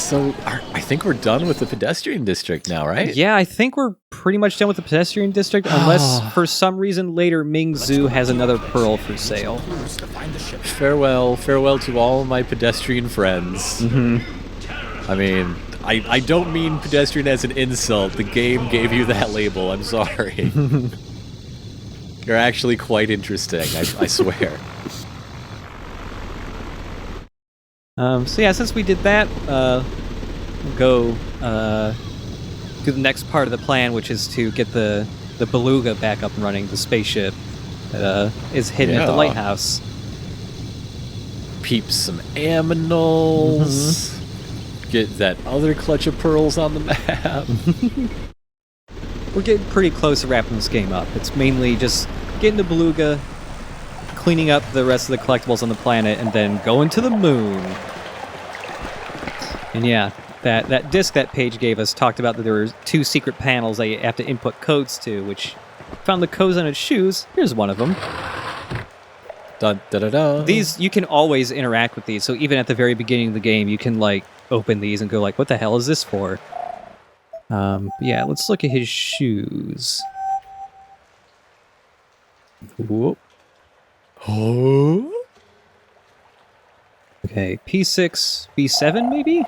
So I think we're done with the pedestrian district now, right? Yeah, I think we're pretty much done with the pedestrian district, unless for some reason later Ming Zoo has another pearl for sale. Farewell to all my pedestrian friends. Mm-hmm. I mean, I don't mean pedestrian as an insult. The game gave you that label. I'm sorry. You're actually quite interesting, I swear. So yeah, since we did that, we'll go do the next part of the plan, which is to get the Beluga back up and running, the spaceship that is hidden at the lighthouse. Peep some aminals. Get that other clutch of pearls on the map. We're getting pretty close to wrapping this game up. It's mainly just getting the Beluga, cleaning up the rest of the collectibles on the planet, and then going to the moon. And yeah, that disc that Paige gave us talked about that there were 2 secret panels that you have to input codes to, which found the codes on its shoes. Here's one of them. Dun, da, da, da. These, you can always interact with these, so even at the very beginning of the game, you can, like, open these and go, like, what the hell is this for? Yeah, let's look at his shoes. Whoop. Oh? Okay, P6, B7 maybe?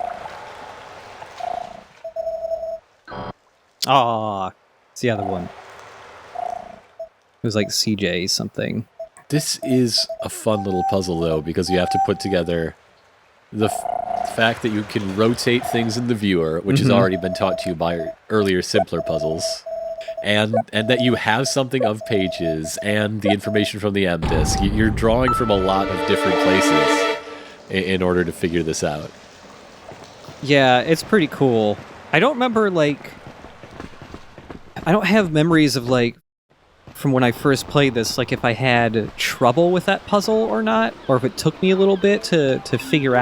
Ah, it's the other one. It was like CJ something. This is a fun little puzzle, though, because you have to put together the fact that you can rotate things in the viewer, which has already been taught to you by earlier, simpler puzzles, and that you have something of Pages and the information from the M disk. You're drawing from a lot of different places in order to figure this out. Yeah, it's pretty cool. I don't remember, like... I don't have memories of, like, from when I first played this, like, if I had trouble with that puzzle or not, or if it took me a little bit to figure it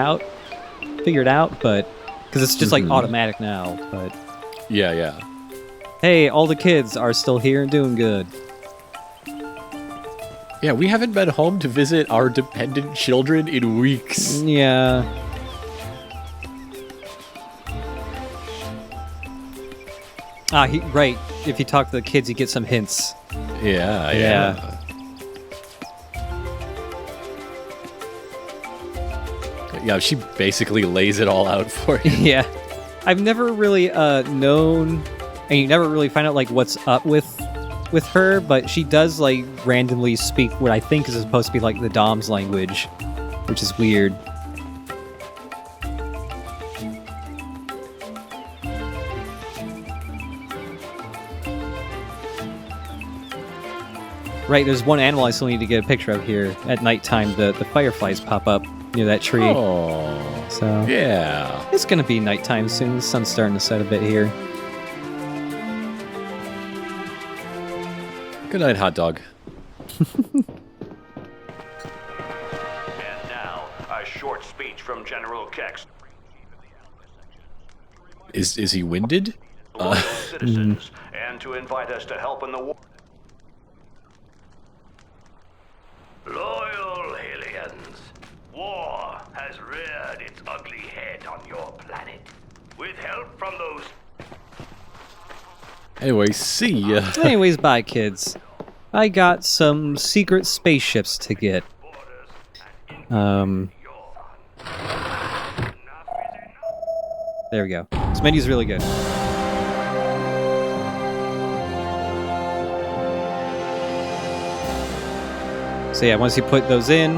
out, but... Because it's just, like, automatic now, but... Yeah. Hey, all the kids are still here and doing good. Yeah, we haven't been home to visit our dependent children in weeks. Yeah. Right. If you talk to the kids, you get some hints. Yeah. Yeah, she basically lays it all out for you. Yeah. I've never really known, and you never really find out, like, what's up with her, but she does, like, randomly speak what I think is supposed to be, like, the Dom's language, which is weird. Right, there's one animal I still need to get a picture of here. At nighttime, the fireflies pop up near that tree. Oh, so yeah. It's gonna be nighttime soon. The sun's starting to set a bit here. Good night, hot dog. And now, a short speech from General Kex. Is he winded? Loyal citizens, and to invite us to help in the war. Loyal aliens, war has reared its ugly head on your planet. With help from those... Anyway, see ya. Anyways, bye, kids. I got some secret spaceships to get. There we go. This menu's really good. So yeah, once you put those in,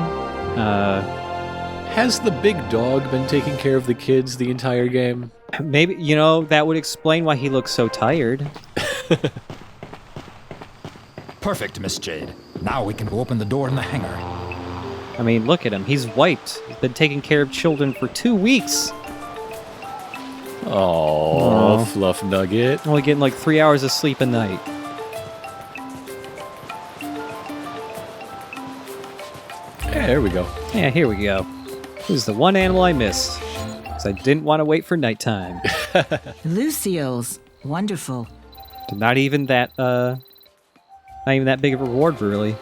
Has the big dog been taking care of the kids the entire game? maybe, you know, that would explain why he looks so tired. Perfect, Miss Jade. Now we can go open the door in the hangar. I mean, look at him. He's wiped. He's been taking care of children for 2 weeks. Oh, fluff nugget. Only getting like 3 hours of sleep a night. Yeah, there we go. Yeah, here we go. This is the one animal I missed. Because I didn't want to wait for nighttime. Lucioles. Wonderful. Not even that big of a reward, really.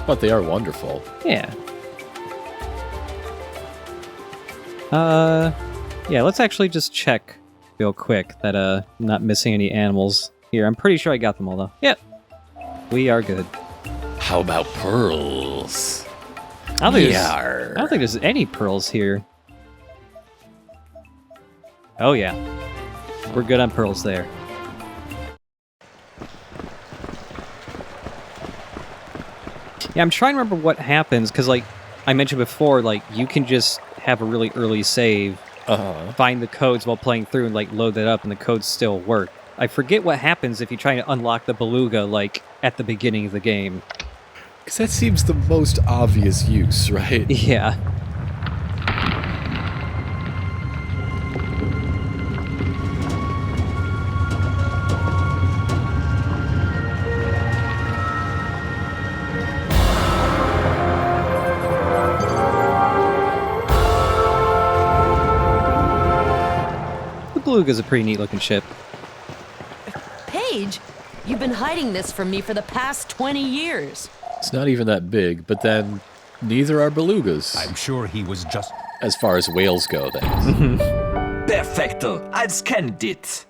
But they are wonderful. Yeah. Yeah, let's actually just check real quick that I'm not missing any animals here. I'm pretty sure I got them all though. Yep. We are good. How about pearls? I don't think there's any pearls here. Oh yeah. We're good on pearls there. Yeah, I'm trying to remember what happens, because like I mentioned before, like you can just have a really early save, find the codes while playing through and like load that up and the codes still work. I forget what happens if you try to unlock the Beluga like at the beginning of the game. Because that seems the most obvious use, right? Yeah. The Beluga's a pretty neat looking ship. Paige, you've been hiding this from me for the past 20 years. It's not even that big, but then neither are belugas. I'm sure he was just... As far as whales go, that is. Perfecto, I've scanned it.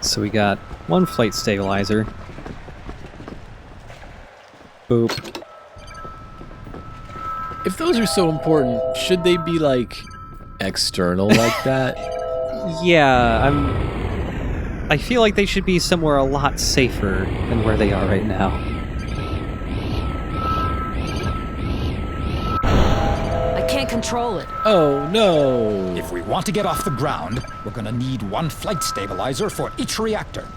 So we got one flight stabilizer. Boop. If those are so important, should they be, like, external like that? Yeah, I feel like they should be somewhere a lot safer than where they are right now. I can't control it. Oh, no. If we want to get off the ground, we're gonna need one flight stabilizer for each reactor.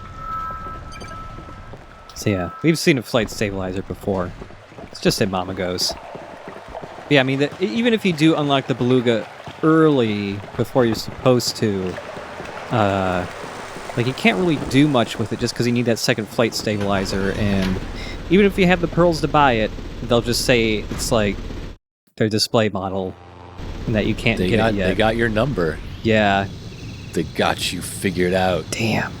So yeah, we've seen a flight stabilizer before. It's just in Mama Goes. Yeah, I mean, even if you do unlock the Beluga early before you're supposed to, like you can't really do much with it just because you need that second flight stabilizer, and even if you have the pearls to buy it, they'll just say it's like their display model and that you can't get it yet. They got your number. Yeah. They got you figured out. Damn.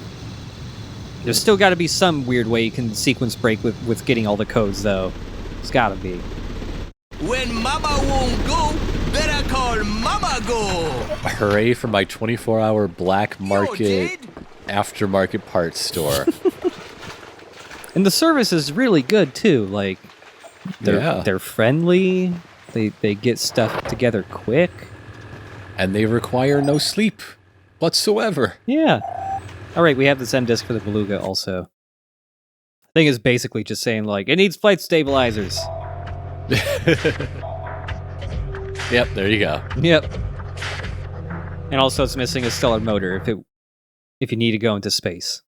There's still got to be some weird way you can sequence break with getting all the codes, though. It's got to be. When Mama won't go, better call Mama go. Hooray for my 24-hour black market Jade. aftermarket parts store. And the service is really good too. Like they're friendly. They get stuff together quick. And they require no sleep whatsoever. Yeah. All right, we have this end disc for the Beluga also. I think it's basically just saying like it needs flight stabilizers. Yep, there you go. Yep. And also it's missing a stellar motor if you need to go into space.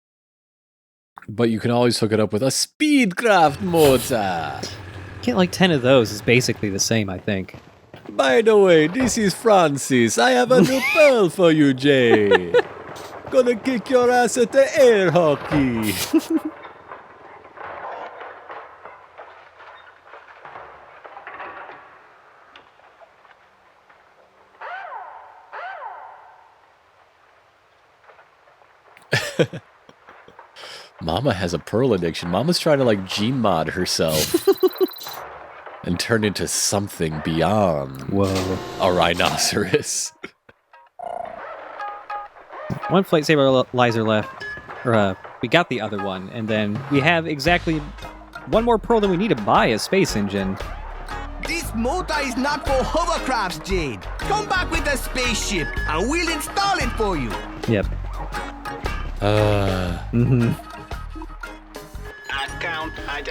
But you can always hook it up with a Speedcraft motor. Get like 10 of those is basically the same, I think. By the way, this is Francis. I have a new pearl for you, Jay. Gonna kick your ass at the air hockey. Mama has a pearl addiction. Mama's trying to like Gmod herself and turn into something beyond a rhinoceros. One flight stabilizer left. Or we got the other one, and then we have exactly one more pearl than we need to buy a space engine. This motor is not for hovercrafts, Jade. Come back with a spaceship, and we'll install it for you. Yep.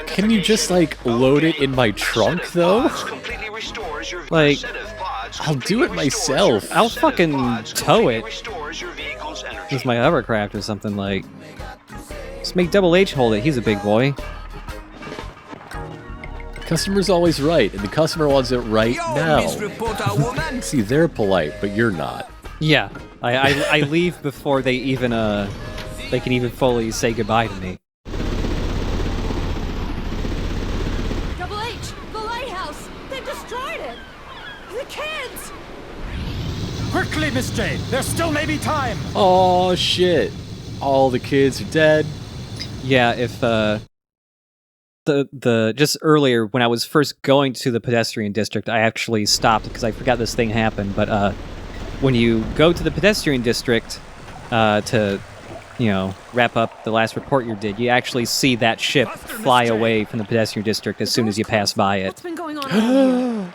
Can you just like load it in my trunk though? Like, I'll do it myself. I'll fucking tow it with my hovercraft or something. Like, just make Double H hold it. He's a big boy. Customer's always right, and the customer wants it right now. Miss Reporter Woman. See, they're polite, but you're not. Yeah, I leave before they can even fully say goodbye to me. Double H, the lighthouse! They've destroyed it! The kids! Quickly, Miss Jade! There still may be time! Oh shit! All the kids are dead. Yeah, if the just earlier when I was first going to the pedestrian district, I actually stopped because I forgot this thing happened. But when you go to the pedestrian district to wrap up the last report you did, you actually see that ship fly away from the pedestrian district as soon as you pass by it. What's been going on here?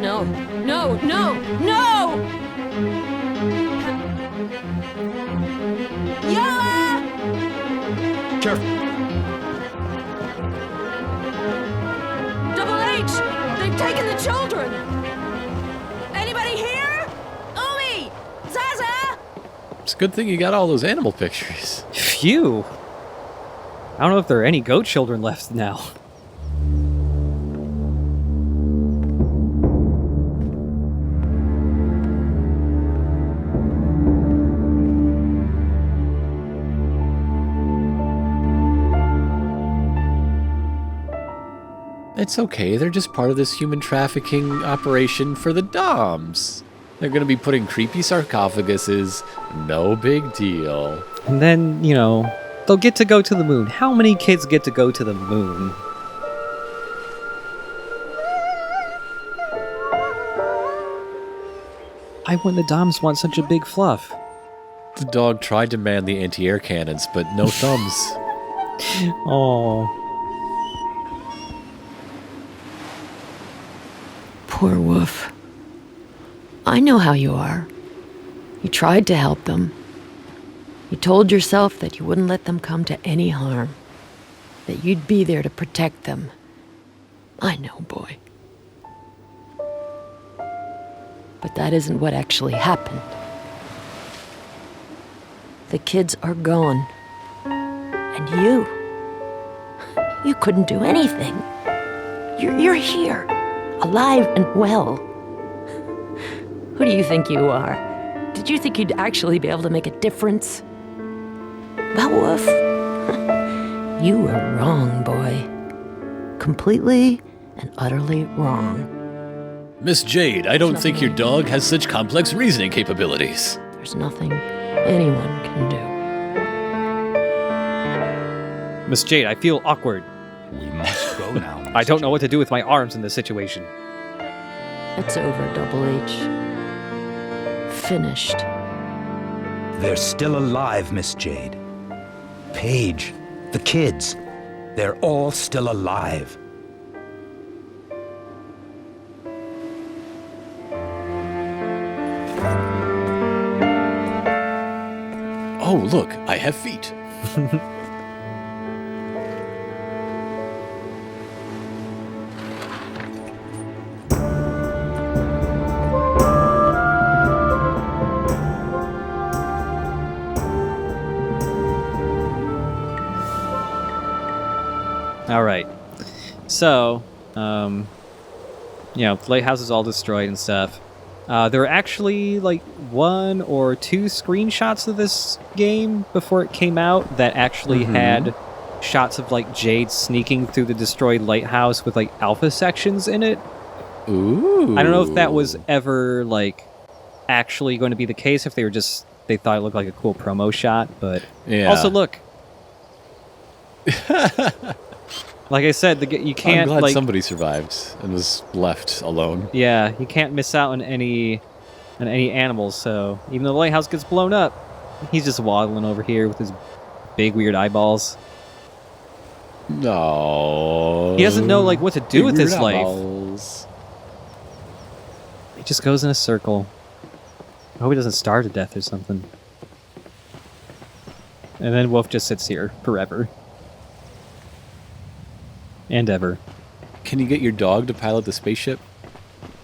No, no, no, no! Yeah! Careful. Double H! They've taken the children! Anybody here? Umi! Zaza! It's a good thing you got all those animal pictures. Phew. I don't know if there are any goat children left now. It's okay, they're just part of this human trafficking operation for the DOMs. They're gonna be putting creepy sarcophaguses, no big deal. And then, they'll get to go to the moon. How many kids get to go to the moon? Why wouldn't the DOMs want such a big fluff? The dog tried to man the anti-air cannons, but no thumbs. Oh. Poor Wolf. I know how you are. You tried to help them. You told yourself that you wouldn't let them come to any harm. That you'd be there to protect them. I know, boy. But that isn't what actually happened. The kids are gone. And you couldn't do anything. You're here. Alive and well. Who do you think you are? Did you think you'd actually be able to make a difference? Well, Wolf, you were wrong, boy. Completely and utterly wrong. Miss Jade, I don't think your dog has such complex reasoning capabilities. There's nothing anyone can do. Miss Jade, I feel awkward. We must go now. I don't know what to do with my arms in this situation. It's over, Double H. Finished. They're still alive, Miss Jade. Paige, the kids, they're all still alive. Oh, look, I have feet. All right. So, the lighthouse is all destroyed and stuff. There were actually like 1 or 2 screenshots of this game before it came out that actually had shots of like Jade sneaking through the destroyed lighthouse with like alpha sections in it. Ooh. I don't know if that was ever like actually going to be the case, if they thought it looked like a cool promo shot, but Yeah. also look. Like I said, you can't. I'm glad somebody survived and was left alone. Yeah, you can't miss out on any animals. So even though the lighthouse gets blown up, he's just waddling over here with his big weird eyeballs. No. He doesn't know like what to do with his life. Eyeballs. He just goes in a circle. I hope he doesn't starve to death or something. And then Wolf just sits here forever. And ever. Can you get your dog to pilot the spaceship?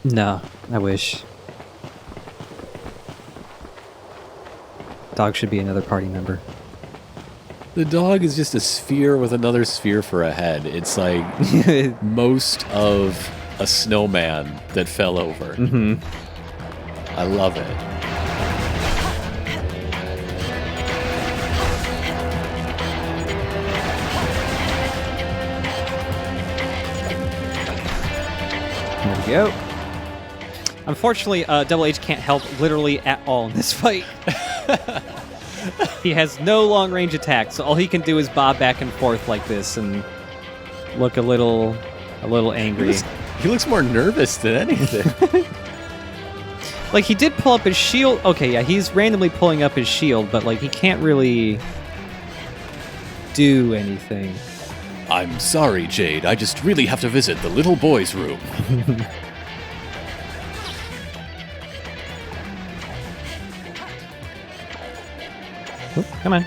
No, I wish. Dog should be another party member. The dog is just a sphere with another sphere for a head. It's like most of a snowman that fell over. Mm-hmm. I love it. There we go. Unfortunately, Double H can't help literally at all in this fight. He has no long-range attacks, so all he can do is bob back and forth like this and look a little angry. He looks more nervous than anything. Like, he did pull up his shield. Okay, yeah, he's randomly pulling up his shield, but, like, he can't really do anything. I'm sorry, Jade. I just really have to visit the little boy's room. Oop, come on.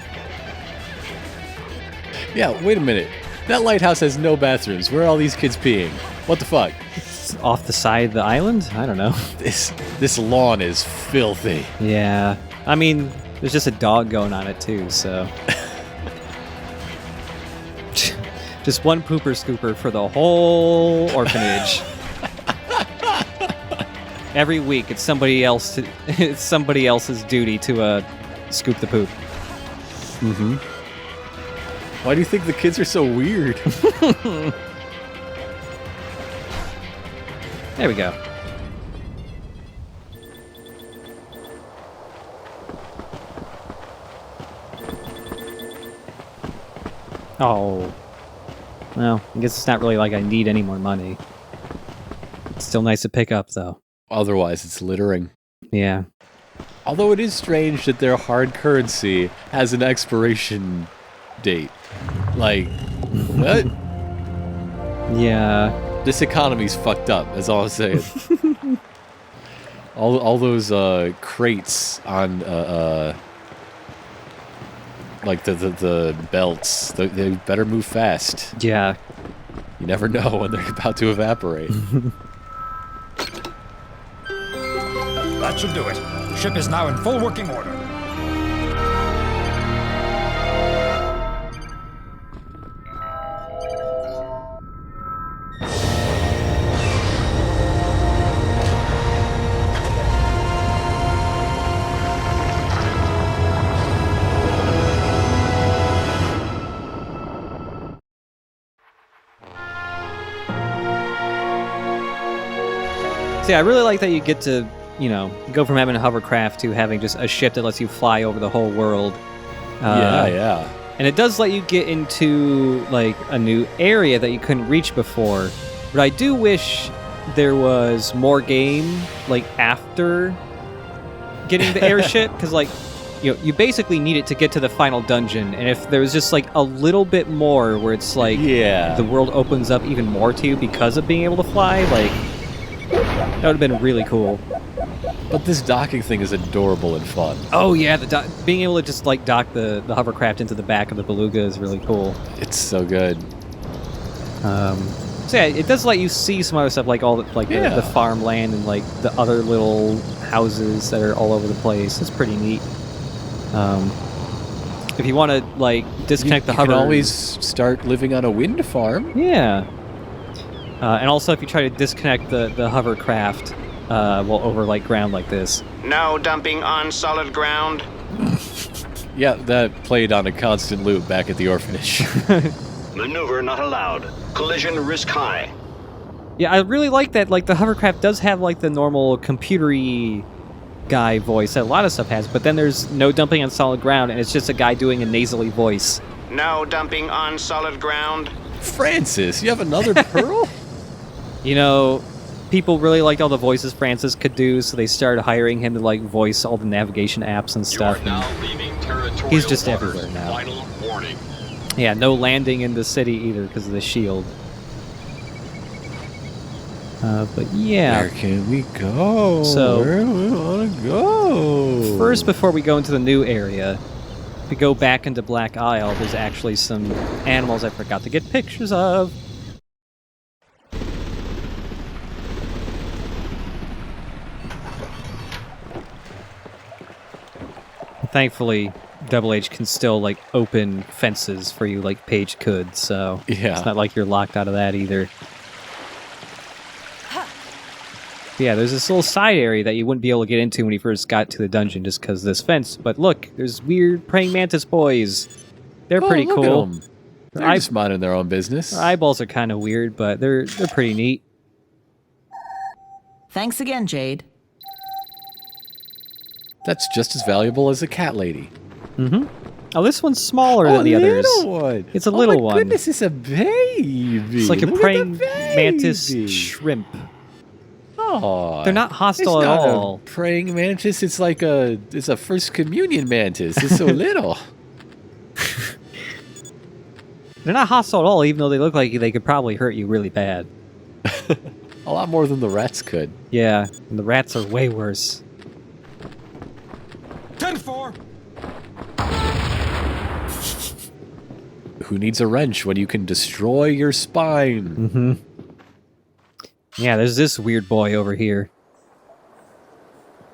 Yeah, wait a minute. That lighthouse has no bathrooms. Where are all these kids peeing? What the fuck? It's off the side of the island? I don't know. This lawn is filthy. Yeah. I mean, there's just a dog going on it, too, so... Just one pooper scooper for the whole orphanage. Every week, it's somebody else's duty to scoop the poop. Mm-hmm. Why do you think the kids are so weird? There we go. Oh. Well, I guess it's not really like I need any more money. It's still nice to pick up, though. Otherwise, it's littering. Yeah. Although it is strange that their hard currency has an expiration date. Like, what? Yeah. This economy's fucked up, that's all I'm saying. all those crates on like the belts, they better move fast. Yeah. You never know when they're about to evaporate. That should do it. Ship is now in full working order. See, I really like that you get to, you know, go from having a hovercraft to having just a ship that lets you fly over the whole world. Yeah. And it does let you get into, like, a new area that you couldn't reach before. But I do wish there was more game, like, after getting the airship, because, like, you know, you basically need it to get to the final dungeon, and if there was just, like, a little bit more where it's, like, the world opens up even more to you because of being able to fly, like, that would have been really cool. But this docking thing is adorable and fun. Oh yeah, being able to just like dock the hovercraft into the back of the Beluga is really cool. It's so good. So yeah, it does let you see some other stuff like all the farmland and like the other little houses that are all over the place. It's pretty neat. If you want to like disconnect the hover, you can always start living on a wind farm. Yeah. And also, if you try to disconnect the hovercraft while over like ground like this. Now dumping on solid ground. Yeah, that played on a constant loop back at the orphanage. Maneuver not allowed. Collision risk high. Yeah, I really like that. Like the hovercraft does have like the normal computery guy voice that a lot of stuff has, but then there's no dumping on solid ground, and it's just a guy doing a nasally voice. Now dumping on solid ground. Francis, you have another pearl? You know, people really liked all the voices Francis could do, so they started hiring him to like voice all the navigation apps and stuff. You are now leaving territorial he's just waters. everywhere now. Final warning. Yeah, no landing in the city either because of the shield. But yeah. Where can we go? So, where do we want to go? First, before we go into the new area, if we go back into Black Isle, there's actually some animals I forgot to get pictures of. Thankfully, Double H can still like open fences for you like Paige could, so it's not like you're locked out of that either. Yeah, there's this little side area that you wouldn't be able to get into when you first got to the dungeon just because of this fence. But look, there's weird praying mantis boys. They're pretty look cool. at 'em. They're just minding their own business. Their eyeballs are kind of weird, but they're pretty neat. Thanks again, Jade. That's just as valuable as a cat lady. Mm-hmm. Oh, this one's smaller than the others. One. It's a little my one. Goodness, it's a baby. It's like a Look at praying the baby. mantis shrimp. Oh, They're not hostile it's at not all. A praying mantis. It's like it's a first communion mantis. It's so little. They're not hostile at all, even though they look like they could probably hurt you really bad. A lot more than the rats could. Yeah, and the rats are way worse. 10-4. Who needs a wrench when you can destroy your spine? Mm-hmm. Yeah, there's this weird boy over here.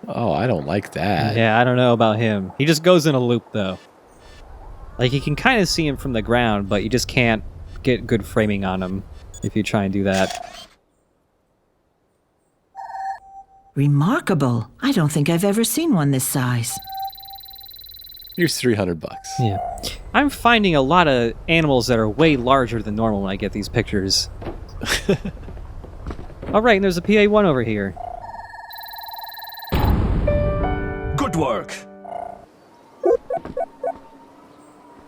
Oh, I don't like that. Yeah, I don't know about him. He just goes in a loop, though. Like, you can kind of see him from the ground, but you just can't get good framing on him if you try and do that. Remarkable. I don't think I've ever seen one this size. Here's $300. Yeah. I'm finding a lot of animals that are way larger than normal when I get these pictures. All right, and there's a PA-1 over here. Good work.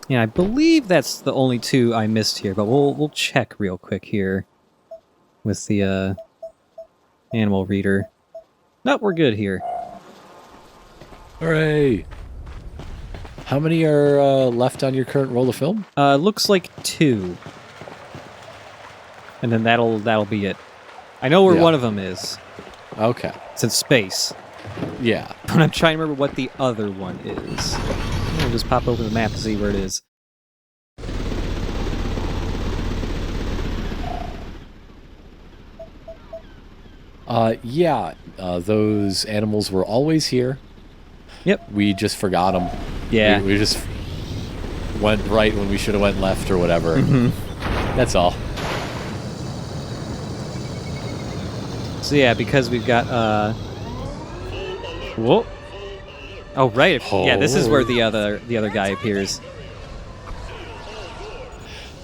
Yeah, I believe that's the only two I missed here, but we'll check real quick here with the animal reader. Nope, we're good here. Hooray! How many are left on your current roll of film? Looks like 2. And then that'll be it. I know where one of them is. Okay. It's in space. Yeah. But I'm trying to remember what the other one is. I'll just pop open the map to see where it is. Those animals were always here. Yep. We just forgot them. Yeah. We just went right when we should have went left or whatever. Mm-hmm. That's all. So yeah, because we've got whoa. Oh right. Yeah, this is where the other guy appears.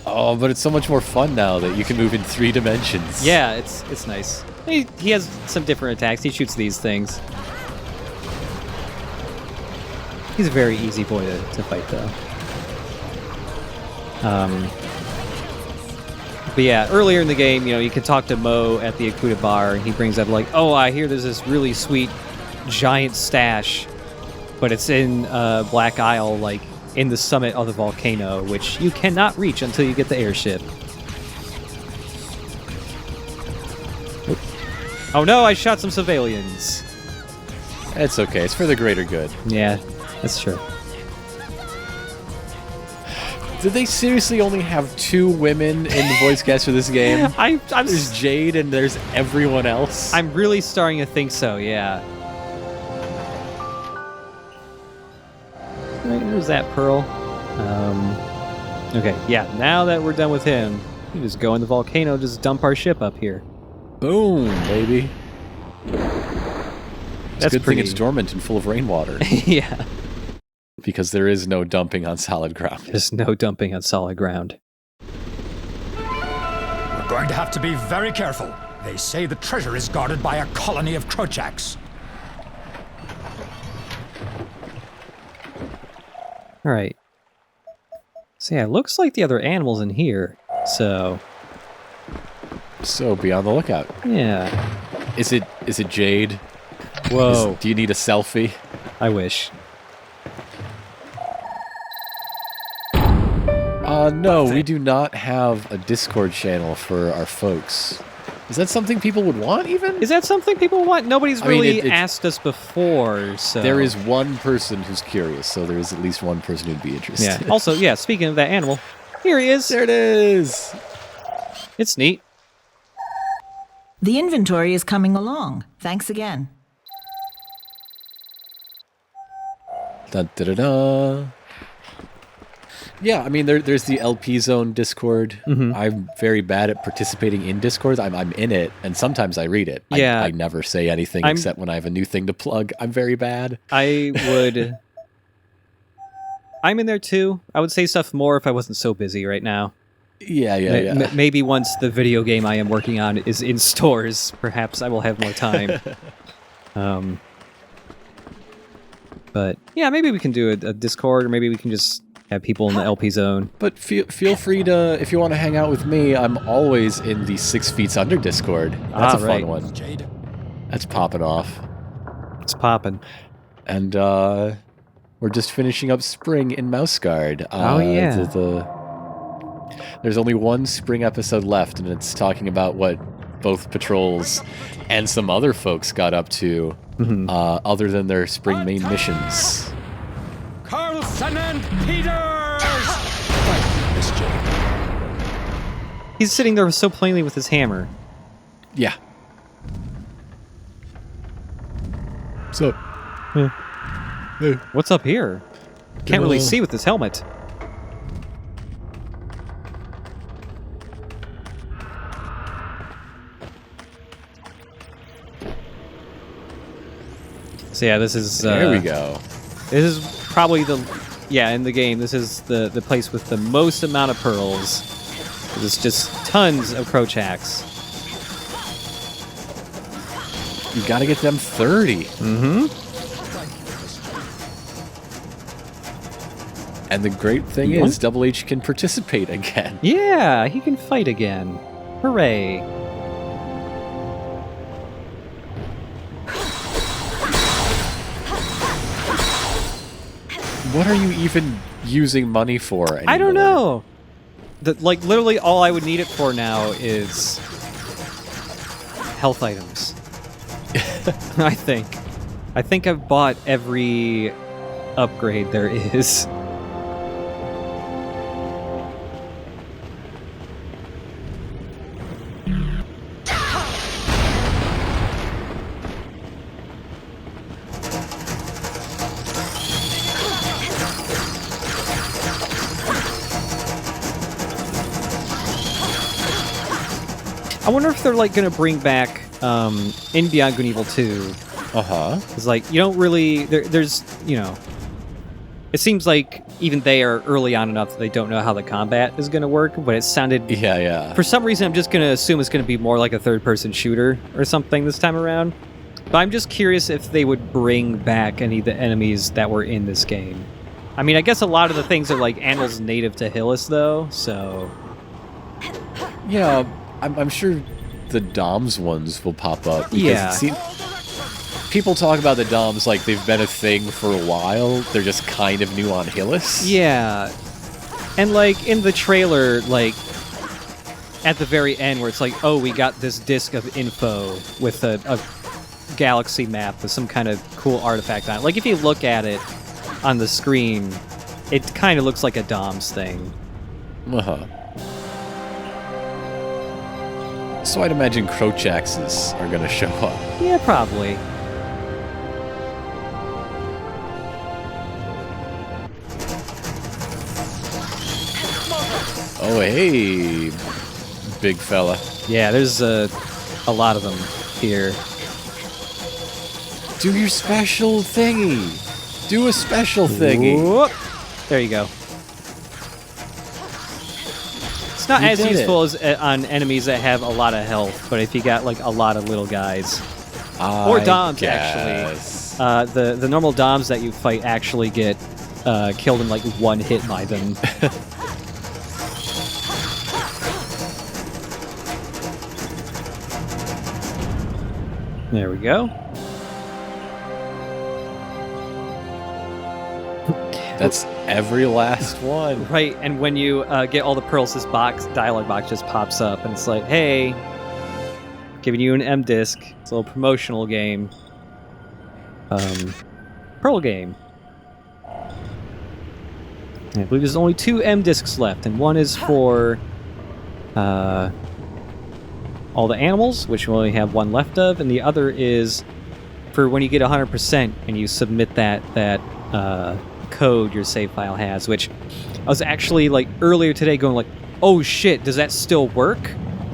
Oh, but it's so much more fun now that you can move in 3 dimensions. Yeah, it's nice. He has some different attacks. He shoots these things. He's a very easy boy to fight, though. But yeah, earlier in the game, you can talk to Mo at the Akuta bar, and he brings up like, "Oh, I hear there's this really sweet giant stash, but it's in Black Isle, like in the summit of the volcano, which you cannot reach until you get the airship." Oh no, I shot some civilians. It's okay. It's for the greater good. Yeah, that's true. Did they seriously only have 2 women in the voice cast for this game? There's Jade and there's everyone else. I'm really starting to think so, yeah. Right, there's that Pearl. Okay, yeah, now that we're done with him, we just go in the volcano, just dump our ship up here. Boom, baby. It's a good thing it's dormant and full of rainwater. Yeah. Because there is no dumping on solid ground. There's no dumping on solid ground. We're going to have to be very careful. They say the treasure is guarded by a colony of Krochaks. Alright. So yeah, it looks like the other animal's in here, so... So be on the lookout. Yeah. Is it Jade? Whoa. Do you need a selfie? I wish. No, we do not have a Discord channel for our folks. Is that something people would want, even? Is that something people want? Nobody's really asked us before, so... There is one person who's curious, so there is at least one person who'd be interested. Yeah. Also, yeah, speaking of that animal, here he is. There it is. It's neat. The inventory is coming along. Thanks again. Da-da-da-da. Yeah, I mean, there's the LP Zone Discord. Mm-hmm. I'm very bad at participating in Discord. I'm in it, and sometimes I read it. Yeah. I never say anything except when I have a new thing to plug. I'm very bad. I'm in there too. I would say stuff more if I wasn't so busy right now. Yeah. Maybe once the video game I am working on is in stores, perhaps I will have more time. But yeah, maybe we can do a Discord, or maybe we can just have people in the LP zone. But feel free to, if you want to hang out with me, I'm always in the 6 Feet Under Discord. That's a fun one. Jade. That's popping off. It's popping. And we're just finishing up spring in Mouse Guard. Oh, yeah. There's only one spring episode left, and it's talking about what both patrols and some other folks got up to, other than their spring main missions. Carlson and Peters! Fight, Miss Jade. He's sitting there so plainly with his hammer. Yeah. So, hey. What's up here? Can't really see with this helmet. So yeah, this is... there we go. This is probably in the game, this is the place with the most amount of pearls. There's just tons of Krochaks. You gotta get them 30. And the great thing is, Double H can participate again. Yeah, he can fight again. Hooray. What are you even using money for anymore? I don't know. Literally all I would need it for now is health items. I think I've bought every upgrade there is. I wonder if they're gonna bring back in Beyond Good and Evil 2. It's you don't really there's it seems like even they are early on enough that they don't know how the combat is gonna work, but it sounded for some reason I'm just gonna assume it's gonna be more like a third-person shooter or something this time around. But I'm just curious if they would bring back any of the enemies that were in this game. I mean, I guess a lot of the things are animals native to Hillis though, so yeah. I'm sure the DOMS ones will pop up. Yeah. People talk about the DOMS like they've been a thing for a while. They're just kind of new on Hillis. Yeah. And in the trailer, at the very end where it's oh, we got this disc of info with a galaxy map with some kind of cool artifact on it. If you look at it on the screen, it kind of looks like a DOMS thing. So I'd imagine Krochaks are going to show up. Yeah, probably. Oh, hey, big fella. Yeah, there's a lot of them here. Do your special thingy. Do a special thingy. Whoop. There you go. It's not as useful as on enemies that have a lot of health, but if you got a lot of little guys. Or DOMs, actually. The normal DOMs that you fight actually get killed in one hit by them. There we go. That's every last one. Right, and when you get all the pearls, this dialogue box just pops up, and it's hey, giving you an M disc. It's a little promotional game. Pearl game. And I believe there's only 2 M discs left, and one is for all the animals, which we only have 1 left of, and the other is for when you get 100% and you submit that code your save file has, which I was actually earlier today going oh shit, does that still work?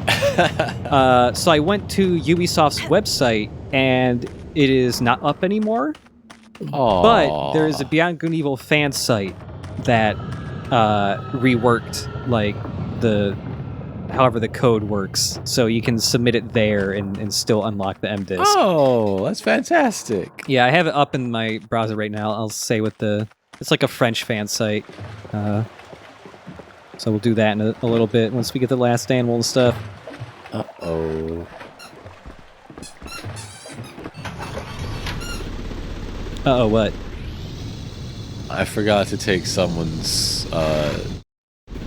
So I went to Ubisoft's website and it is not up anymore. Aww. But there is a Beyond Good and Evil fan site that reworked the however the code works, so you can submit it there and still unlock the MDisk. Oh, that's fantastic. Yeah, I have it up in my browser right now. I'll say with the... It's like a French fan site. So we'll do that in a little bit once we get the last animal and stuff. Uh-oh. Uh-oh, what? I forgot to take someone's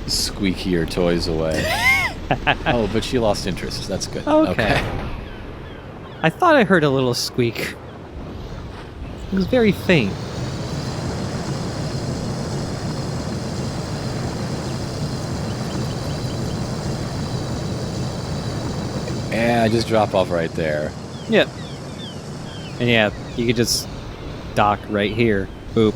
squeakier toys away. Oh, but she lost interest. That's good. Okay. I thought I heard a little squeak. It was very faint. Yeah, just drop off right there. Yep. And yeah, you could just dock right here. Boop.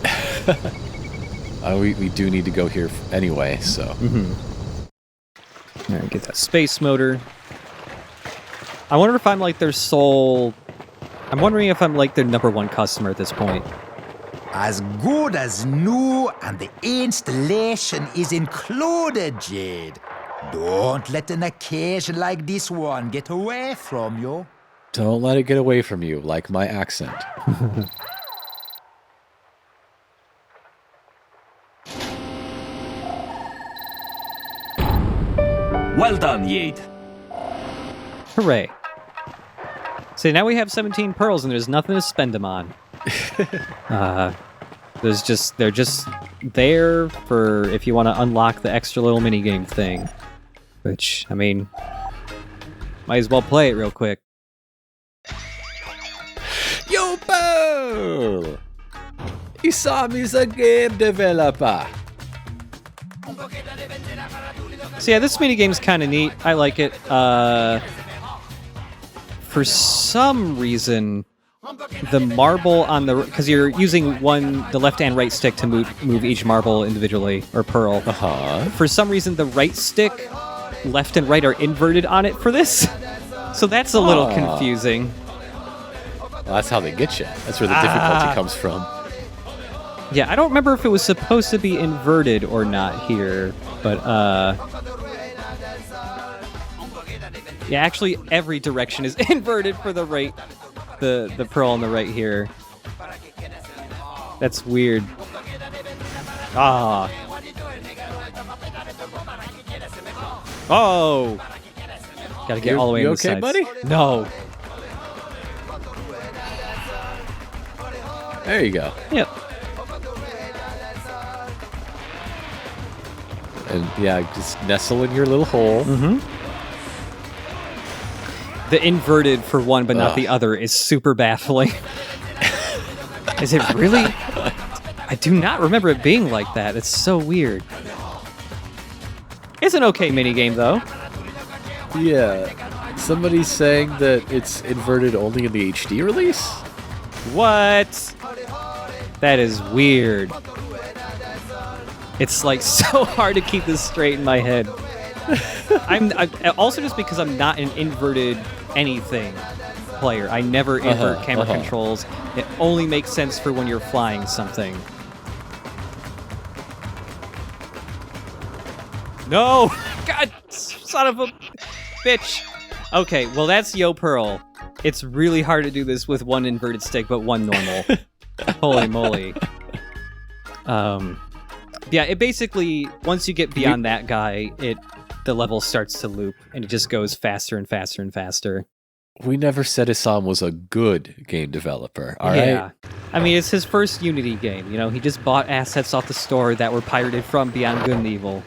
We do need to go here anyway, so. Mm-hmm. All right, get that space motor. I wonder if I'm like their sole... I'm wondering if I'm like their #1 customer at this point. As good as new, and the installation is included, Jade. Don't let an occasion like this one get away from you. Don't let it get away from you, like my accent. Well done, Jade. Hooray. So now we have 17 pearls and there's nothing to spend them on. They're just there for if you want to unlock the extra little minigame thing. Which, I mean, might as well play it real quick. Yo, Pearl! Isami's a game developer. So yeah, this minigame's kind of neat. I like it. For some reason, the marble on the... Because you're using the left and right stick to move each marble individually, or pearl. For some reason, the right stick, left and right are inverted on it for this. So that's a little confusing. Well, that's how they get you. That's where the difficulty comes from. Yeah, I don't remember if it was supposed to be inverted or not here, but yeah, actually every direction is inverted for the right, the pearl on the right here. That's weird. Ah. Oh. Gotta get all the way in the sides. You okay, buddy? No. There you go. Yep. And yeah, just nestle in your little hole. Mm-hmm. The inverted for one, but not the other, is super baffling. Is it really? I do not remember it being like that. It's so weird. It's an okay minigame, though. Yeah. Somebody's saying that it's inverted only in the HD release? What? That is weird. It's like so hard to keep this straight in my head. I'm also just because I'm not an inverted anything player. I never invert camera controls. It only makes sense for when you're flying something. No! God, son of a bitch. Okay, well that's Yo Pearl. It's really hard to do this with one inverted stick, but one normal. Holy moly. Yeah, it basically, once you get beyond that guy, the level starts to loop, and it just goes faster and faster and faster. We never said Isam was a good game developer, all yeah. right? I mean, it's his first Unity game, you know? He just bought assets off the store that were pirated from Beyond Good and Evil.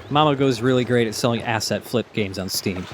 Mama Go's really great at selling asset flip games on Steam.